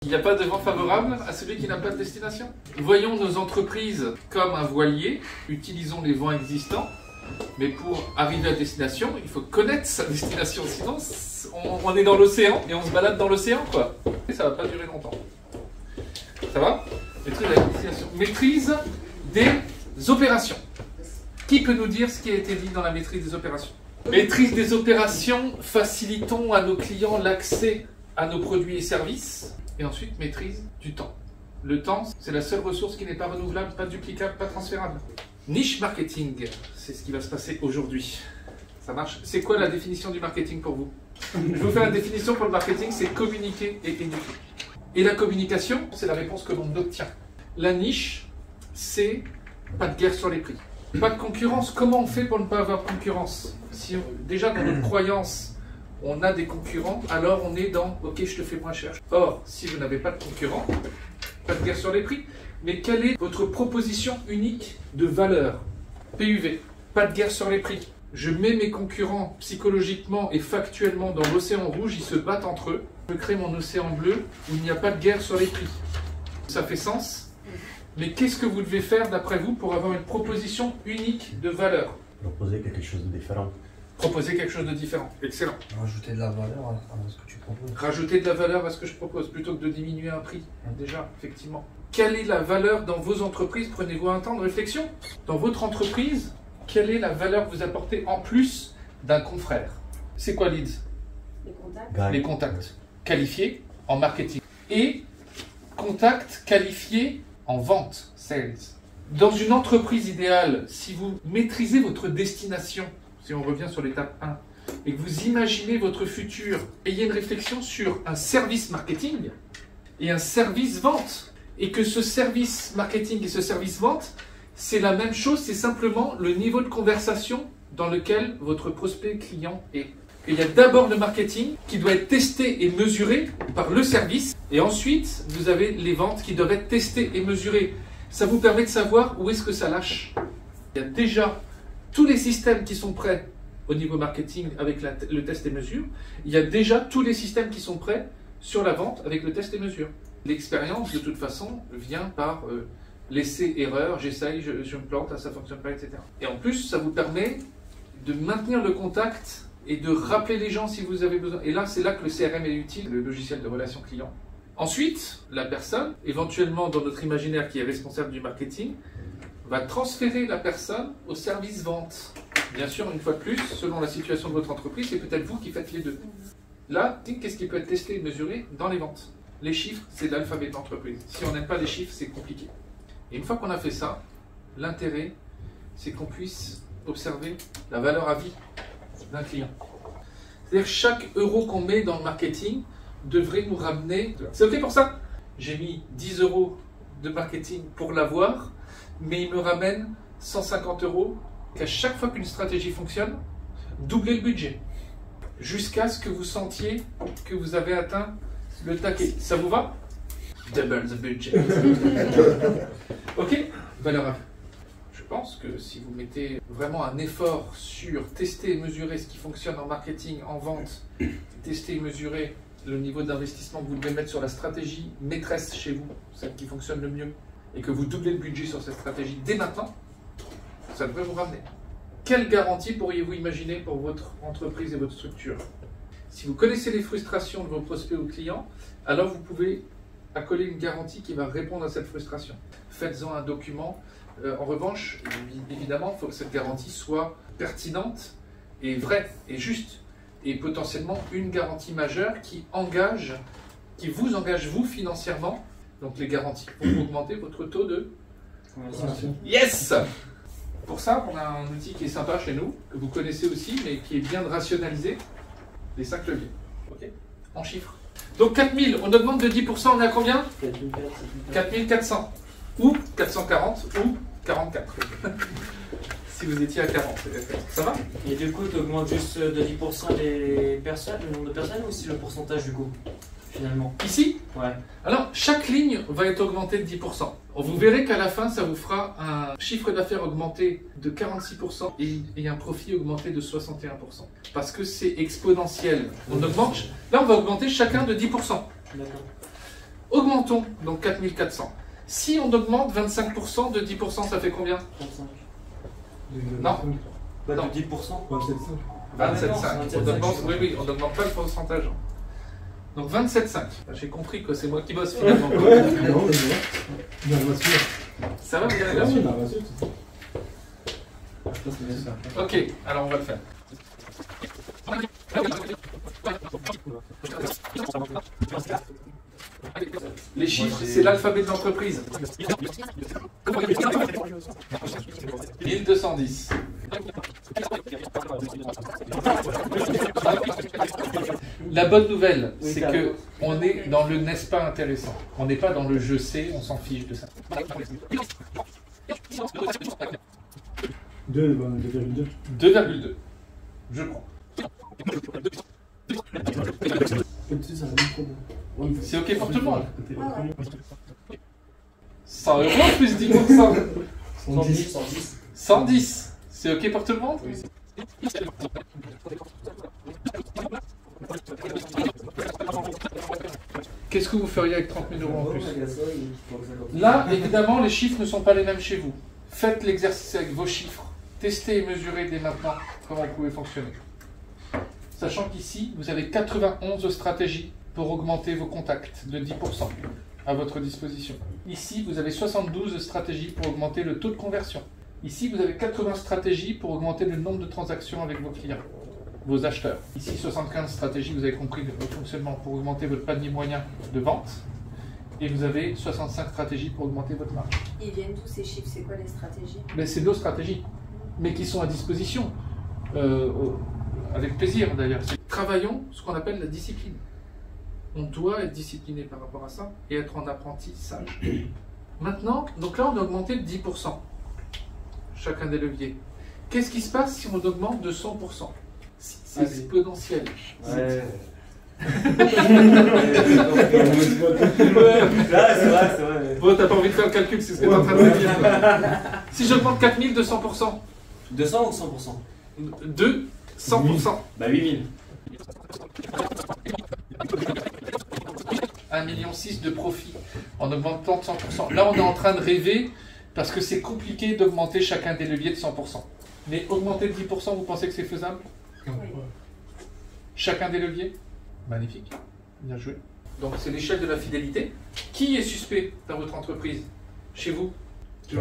Il n'y a pas de vent favorable à celui qui n'a pas de destination. Voyons nos entreprises comme un voilier, utilisons les vents existants, mais pour arriver à destination, il faut connaître sa destination, sinon on est dans l'océan et on se balade dans l'océan, quoi. Et ça ne va pas durer longtemps. Ça va? Maîtrise de la destination. Maîtrise des opérations. Qui peut nous dire ce qui a été dit dans la maîtrise des opérations? Maîtrise des opérations, facilitons à nos clients l'accès à nos produits et services. Et ensuite, maîtrise du temps. Le temps, c'est la seule ressource qui n'est pas renouvelable, pas duplicable, pas transférable. Niche marketing, c'est ce qui va se passer aujourd'hui. Ça marche? C'est quoi la définition du marketing pour vous? Je vais vous faire la définition pour le marketing, c'est communiquer et éduquer. Et la communication, c'est la réponse que l'on obtient. La niche, c'est pas de guerre sur les prix. Pas de concurrence. Comment on fait pour ne pas avoir de concurrence? Si déjà dans notre croyance, on a des concurrents, alors on est dans « ok, je te fais moins cher ». Or, si vous n'avez pas de concurrents, pas de guerre sur les prix, mais quelle est votre proposition unique de valeur? PUV, pas de guerre sur les prix. Je mets mes concurrents psychologiquement et factuellement dans l'océan rouge, ils se battent entre eux. Je crée mon océan bleu où il n'y a pas de guerre sur les prix. Ça fait sens? Mais qu'est-ce que vous devez faire d'après vous pour avoir une proposition unique de valeur? Proposer quelque chose de différent. Proposer quelque chose de différent. Excellent. Rajouter de la valeur à ce que tu proposes. Rajouter de la valeur à ce que je propose plutôt que de diminuer un prix. Déjà, effectivement. Quelle est la valeur dans vos entreprises? Prenez-vous un temps de réflexion. Dans votre entreprise, quelle est la valeur que vous apportez en plus d'un confrère? C'est quoi leads? Les contacts. Les contacts qualifiés en marketing et contacts qualifiés en vente, sales. Dans une entreprise idéale, si vous maîtrisez votre destination, si on revient sur l'étape 1, et que vous imaginez votre futur, ayez une réflexion sur un service marketing et un service vente. Et que ce service marketing et ce service vente, c'est la même chose, c'est simplement le niveau de conversation dans lequel votre prospect client est. Il y a d'abord le marketing qui doit être testé et mesuré par le service, et ensuite vous avez les ventes qui doivent être testées et mesurées. Ça vous permet de savoir où est-ce que ça lâche. Il y a déjà tous les systèmes qui sont prêts au niveau marketing avec le test et mesure. Il y a déjà tous les systèmes qui sont prêts sur la vente avec le test et mesure. L'expérience, de toute façon, vient par l'essai-erreur, j'essaye, je me plante, ça ne fonctionne pas, etc. Et en plus, ça vous permet de maintenir le contact et de rappeler les gens si vous avez besoin. Et là, c'est là que le CRM est utile, le logiciel de relation client. Ensuite, la personne, éventuellement dans notre imaginaire qui est responsable du marketing, va transférer la personne au service vente. Bien sûr, une fois de plus, selon la situation de votre entreprise, c'est peut-être vous qui faites les deux. Là, qu'est-ce qui peut être testé et mesuré dans les ventes? Les chiffres, c'est l'alphabet de l'entreprise. Si on n'aime pas les chiffres, c'est compliqué. Et une fois qu'on a fait ça, l'intérêt, c'est qu'on puisse observer la valeur à vie d'un client. C'est-à-dire chaque euro qu'on met dans le marketing devrait nous ramener... C'est OK pour ça? J'ai mis 10 euros de marketing pour l'avoir, mais il me ramène 150 euros. Qu'à chaque fois qu'une stratégie fonctionne, doublez le budget. Jusqu'à ce que vous sentiez que vous avez atteint le taquet. Ça vous va? Double the budget. OK? Valeur à vie. Je pense que si vous mettez vraiment un effort sur tester et mesurer ce qui fonctionne en marketing, en vente, tester et mesurer le niveau d'investissement que vous devez mettre sur la stratégie maîtresse chez vous, celle qui fonctionne le mieux, et que vous doublez le budget sur cette stratégie dès maintenant, ça devrait vous ramener. Quelle garantie pourriez-vous imaginer pour votre entreprise et votre structure? Si vous connaissez les frustrations de vos prospects ou clients, alors vous pouvez accoler une garantie qui va répondre à cette frustration. Faites-en un document. En revanche, évidemment, il faut que cette garantie soit pertinente et vraie et juste. Et potentiellement une garantie majeure qui vous engage vous financièrement. Donc les garanties pour augmenter votre taux de... Yes! Pour ça, on a un outil qui est sympa chez nous, que vous connaissez aussi, mais qui est bien de rationaliser les 5 leviers. Okay, en chiffres. Donc 4000, on augmente de 10%, on est à combien? 4400. Ou 440, ou 44. Si vous étiez à 40, ça va? Et du coup, tu augmentes juste de 10% les personnes, le nombre de personnes, ou aussi le pourcentage du coup, finalement? Ici? Ouais. Alors, chaque ligne va être augmentée de 10%. Vous verrez qu'à la fin, ça vous fera un chiffre d'affaires augmenté de 46% et un profit augmenté de 61%. Parce que c'est exponentiel. On augmente, là, on va augmenter chacun de 10%. D'accord. Augmentons, donc 4400. Si on augmente 25% de 10%, ça fait combien? 35. Non. Pas Non. de 10%. 27,5. 27,5. non, Oui, on n'augmente pas le pourcentage. Donc 27,5. J'ai compris que c'est moi qui bosse finalement. Non, mais non. Ça va, vous avez Bien la sûr, suite? bien sûr. Ok, alors on va le faire. Les chiffres, c'est l'alphabet de l'entreprise. 1210. La bonne nouvelle, c'est que on est dans le n'est-ce pas intéressant. On n'est pas dans le je sais, on s'en fiche de ça. 2,2. 2,2. Je crois. C'est ok pour tout le monde. 100 € plus 10%. 110, 110. 110. C'est ok pour tout le monde? Qu'est-ce que vous feriez avec 30 000 € en plus? Là, évidemment, les chiffres ne sont pas les mêmes chez vous. Faites l'exercice avec vos chiffres. Testez et mesurez dès maintenant comment vous pouvez fonctionner. Sachant qu'ici, vous avez 91 stratégies pour augmenter vos contacts de 10% à votre disposition. Ici, vous avez 72 stratégies pour augmenter le taux de conversion. Ici, vous avez 80 stratégies pour augmenter le nombre de transactions avec vos clients, vos acheteurs. Ici, 75 stratégies, vous avez compris le fonctionnement pour augmenter votre panier moyen de vente. Et vous avez 65 stratégies pour augmenter votre marge. Ils viennent d'où ces chiffres? C'est quoi les stratégies? Mais c'est nos stratégies, mais qui sont à disposition. Avec plaisir d'ailleurs. Travaillons ce qu'on appelle la discipline. On doit être discipliné par rapport à ça et être en apprentissage. Maintenant, donc là on a augmenté de 10%, chacun des leviers. Qu'est-ce qui se passe si on augmente de 100%? C'est exponentiel. Ouais. C'est vrai. Bon, t'as pas envie de faire le calcul, c'est ce que t'es en train de me dire. Si j'augmente 4000 de 100%, 200 ou 100%? de 100%. Bah 8000. 1,6 million de profit en augmentant de 100%. Là, on est en train de rêver parce que c'est compliqué d'augmenter chacun des leviers de 100%. Mais augmenter de 10%, vous pensez que c'est faisable? Chacun des leviers? Magnifique. Bien joué. Donc, c'est l'échelle de la fidélité. Qui est suspect dans votre entreprise? Chez vous? Tout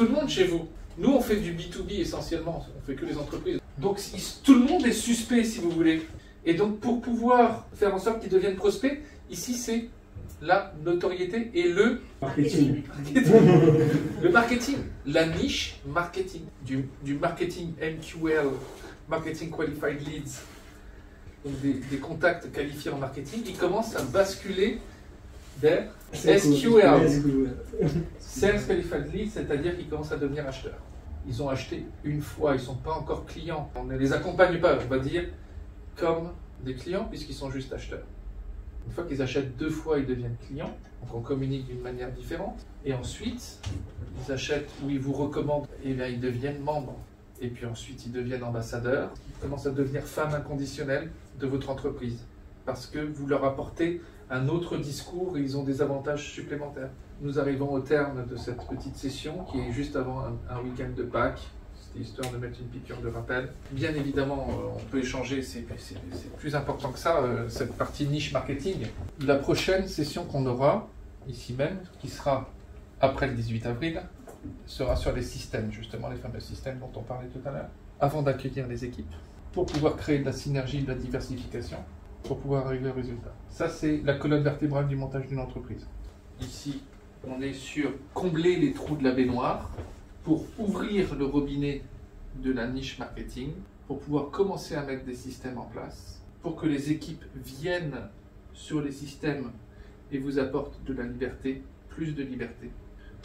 le monde chez vous. Nous, on fait du B2B essentiellement. On fait que les entreprises. Donc, tout le monde est suspect, si vous voulez. Et donc, pour pouvoir faire en sorte qu'ils deviennent prospects, ici, c'est la notoriété et le Marketing. le marketing, la niche marketing, du marketing MQL, Marketing Qualified Leads, donc des contacts qualifiés en marketing, ils commencent à basculer vers SQL, Sales Qualified Leads, c'est-à-dire qu'ils commencent à devenir acheteurs. Ils ont acheté une fois, ils ne sont pas encore clients. On ne les accompagne pas, on va dire, comme des clients, puisqu'ils sont juste acheteurs. Une fois qu'ils achètent 2 fois, ils deviennent clients. Donc on communique d'une manière différente. Et ensuite, ils achètent ou ils vous recommandent, et bien ils deviennent membres. Et puis ensuite, ils deviennent ambassadeurs. Ils commencent à devenir femmes inconditionnelles de votre entreprise. Parce que vous leur apportez un autre discours et ils ont des avantages supplémentaires. Nous arrivons au terme de cette petite session qui est juste avant un week-end de Pâques. C'était histoire de mettre une piqûre de rappel. Bien évidemment, on peut échanger, c'est plus important que ça, cette partie niche marketing. La prochaine session qu'on aura, ici même, qui sera après le 18 avril, sera sur les systèmes, justement les fameux systèmes dont on parlait tout à l'heure, avant d'accueillir les équipes, pour pouvoir créer de la synergie, de la diversification, pour pouvoir arriver au résultat. Ça, c'est la colonne vertébrale du montage d'une entreprise. Ici, on est sur combler les trous de la baignoire pour ouvrir le robinet de la niche marketing, pour pouvoir commencer à mettre des systèmes en place, pour que les équipes viennent sur les systèmes et vous apportent de la liberté, plus de liberté,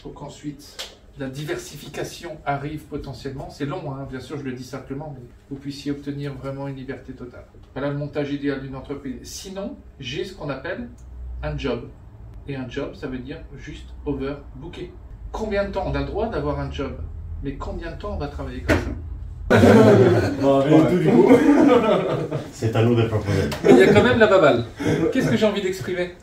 pour qu'ensuite la diversification arrive potentiellement. C'est long, hein, bien sûr, je le dis simplement, mais vous puissiez obtenir vraiment une liberté totale. Voilà le montage idéal d'une entreprise. Sinon, j'ai ce qu'on appelle un job. Et un job, ça veut dire juste overbooker. Combien de temps on a le droit d'avoir un job? Mais combien de temps on va travailler comme ça? C'est à nous de proposer. Il y a quand même la baballe. Qu'est-ce que j'ai envie d'exprimer?